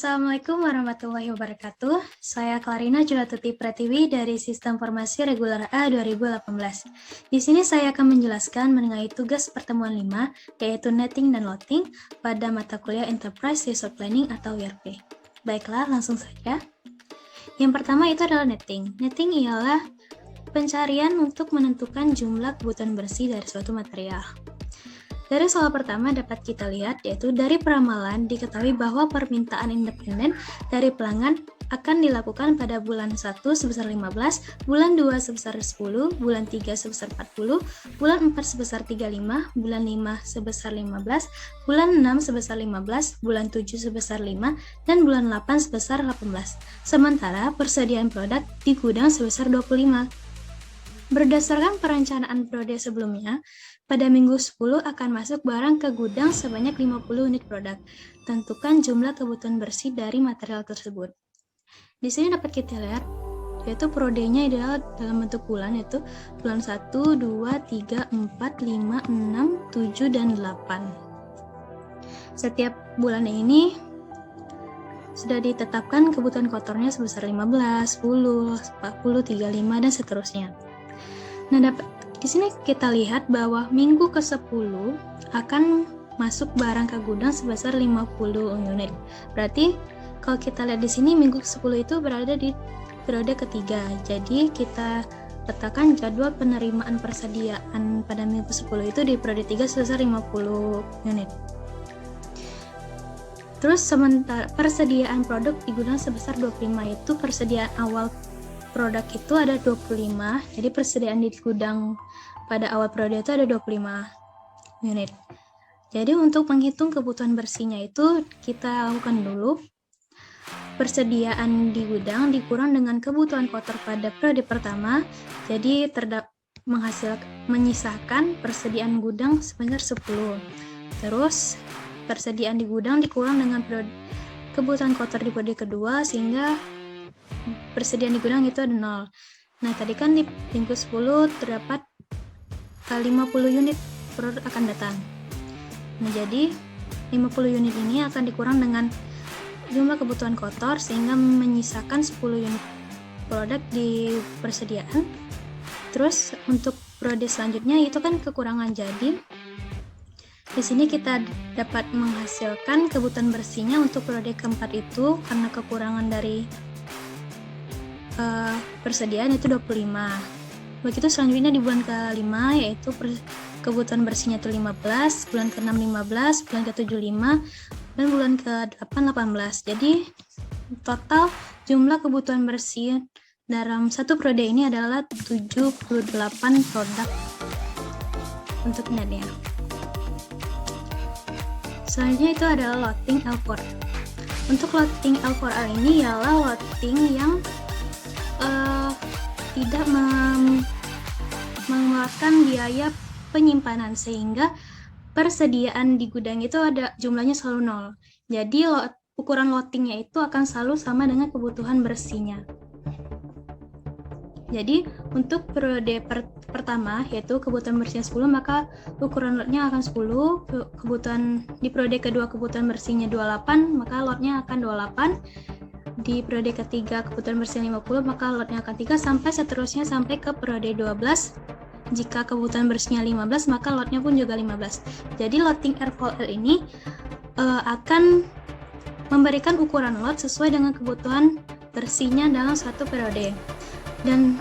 Assalamualaikum warahmatullahi wabarakatuh. Saya Clarina Julatuti Pratiwi dari Sistem Informasi Reguler A 2018. Di sini saya akan menjelaskan mengenai tugas pertemuan 5, yaitu netting dan loading pada mata kuliah Enterprise Resource Planning atau ERP. Baiklah, langsung saja. Yang pertama itu adalah netting. Netting ialah pencarian untuk menentukan jumlah kebutuhan bersih dari suatu material. Dari soal pertama dapat kita lihat, yaitu dari peramalan diketahui bahwa permintaan independen dari pelanggan akan dilakukan pada bulan 1 sebesar 15, bulan 2 sebesar 10, bulan 3 sebesar 40, bulan 4 sebesar 35, bulan 5 sebesar 15, bulan 6 sebesar 15, bulan 7 sebesar 5, dan bulan 8 sebesar 18. Sementara persediaan produk di gudang sebesar 25. Berdasarkan perencanaan periode sebelumnya, pada minggu 10 akan masuk barang ke gudang sebanyak 50 unit produk. Tentukan jumlah kebutuhan bersih dari material tersebut. Di sini dapat kita lihat, yaitu periodenya adalah dalam bentuk bulan, yaitu bulan 1, 2, 3, 4, 5, 6, 7, dan 8. Setiap bulan ini sudah ditetapkan kebutuhan kotornya sebesar 15, 10, 40, 35, dan seterusnya. Nah, di sini kita lihat bahwa minggu ke-10 akan masuk barang ke gudang sebesar 50 unit. Berarti kalau kita lihat di sini minggu ke-10 itu berada di periode ketiga. Jadi kita letakkan jadwal penerimaan persediaan pada minggu ke-10 itu di periode 3 sebesar 50 unit. Terus sementara persediaan produk di gudang sebesar 25, itu persediaan awal produk itu ada 25, jadi persediaan di gudang pada awal periode itu ada 25 unit. Jadi untuk menghitung kebutuhan bersihnya itu kita lakukan dulu persediaan di gudang dikurang dengan kebutuhan kotor pada periode pertama, jadi menyisakan persediaan gudang sebanyak 10. Terus persediaan di gudang dikurang dengan kebutuhan kotor di periode kedua, sehingga persediaan di gudang itu ada 0. Nah, tadi kan di minggu 10 terdapat 50 unit produk akan datang. Nah, jadi 50 unit ini akan dikurang dengan jumlah kebutuhan kotor sehingga menyisakan 10 unit produk di persediaan. Terus untuk periode selanjutnya itu kan kekurangan, jadi di sini kita dapat menghasilkan kebutuhan bersihnya untuk periode keempat itu karena kekurangan dari persediaan itu 25. Begitu selanjutnya di bulan ke-5 yaitu kebutuhan bersihnya itu 15, bulan ke-6 15, bulan ke-7 5, dan bulan ke-8 18. Jadi total jumlah kebutuhan bersih dalam satu periode ini adalah 78 produk untuk netnya. Selanjutnya itu adalah loading L4R. Untuk loading L4R ini ialah loading yang tidak mengeluarkan biaya penyimpanan, sehingga persediaan di gudang itu ada jumlahnya selalu 0. Jadi ukuran loadingnya itu akan selalu sama dengan kebutuhan bersihnya. Jadi untuk periode pertama yaitu kebutuhan bersihnya 10, maka ukuran loadnya akan 10. Kebutuhan di periode kedua kebutuhan bersihnya 28, maka loadnya akan 28. Di periode ketiga kebutuhan bersihnya 50, maka lotnya akan 3, sampai seterusnya sampai ke periode 12. Jika kebutuhan bersihnya 15, maka lotnya pun juga 15. Jadi loading R4R ini akan memberikan ukuran lot sesuai dengan kebutuhan bersihnya dalam satu periode. Dan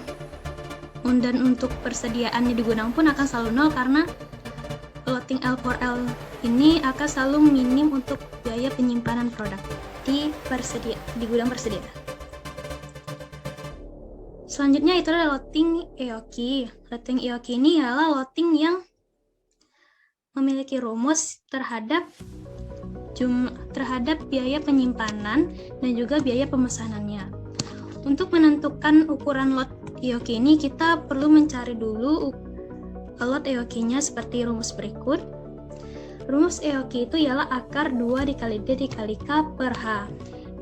untuk persediaannya di gudang pun akan selalu 0 karena loading L4L ini akan selalu minim untuk biaya penyimpanan produk di gudang persediaan. Selanjutnya itu adalah loading EOQ. Loading EOQ ini adalah loading yang memiliki rumus terhadap biaya penyimpanan dan juga biaya pemesanannya. Untuk menentukan ukuran lot EOQ ini kita perlu mencari dulu lot EOQ-nya seperti rumus berikut. Rumus EOQ itu ialah akar 2 dikali D dikali K per H.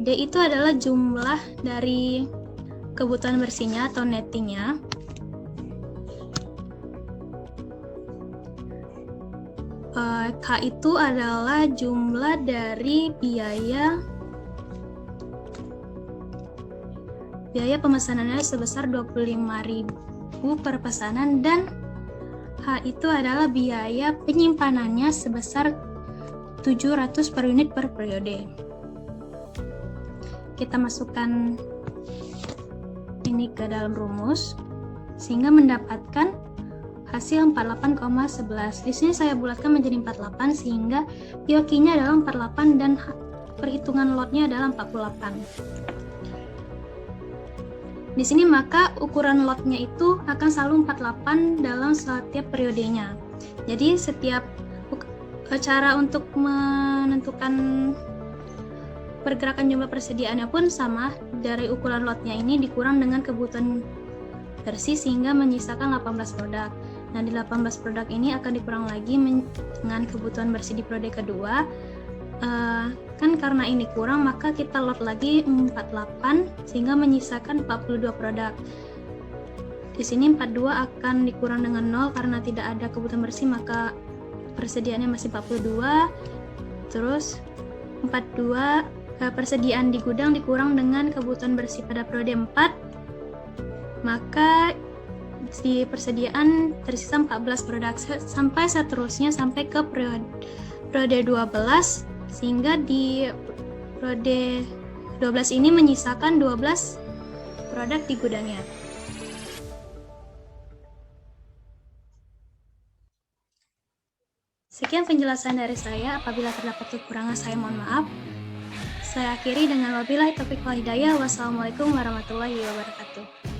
D itu adalah jumlah dari kebutuhan bersihnya atau nettingnya. K itu adalah jumlah dari biaya biaya pemesanannya sebesar 25.000 per pesanan, dan H itu adalah biaya penyimpanannya sebesar 700 per unit per periode. Kita masukkan ini ke dalam rumus sehingga mendapatkan hasil 48,11. Di sini saya bulatkan menjadi 48 sehingga POQ-nya adalah 48 dan perhitungan lotnya adalah 48. Di sini maka ukuran lotnya itu akan selalu 48 dalam setiap periodenya. Jadi setiap cara untuk menentukan pergerakan jumlah persediaannya pun sama, dari ukuran lotnya ini dikurang dengan kebutuhan bersih sehingga menyisakan 18 produk. Nah, di 18 produk ini akan dikurang lagi dengan kebutuhan bersih di periode kedua. Kan karena ini kurang, maka kita lot lagi 48 sehingga menyisakan 42 produk. Di sini 42 akan dikurang dengan 0 karena tidak ada kebutuhan bersih, maka persediaannya masih 42. Terus 42 persediaan di gudang dikurang dengan kebutuhan bersih pada periode 4, maka di persediaan tersisa 14 produk sampai seterusnya sampai ke periode 12, sehingga di periode 12 ini menyisakan 12 produk di gudangnya. Sekian penjelasan dari saya. Apabila terdapat kekurangan, saya mohon maaf. Saya akhiri dengan wabillahi taufiq wal hidayah. Wassalamualaikum warahmatullahi wabarakatuh.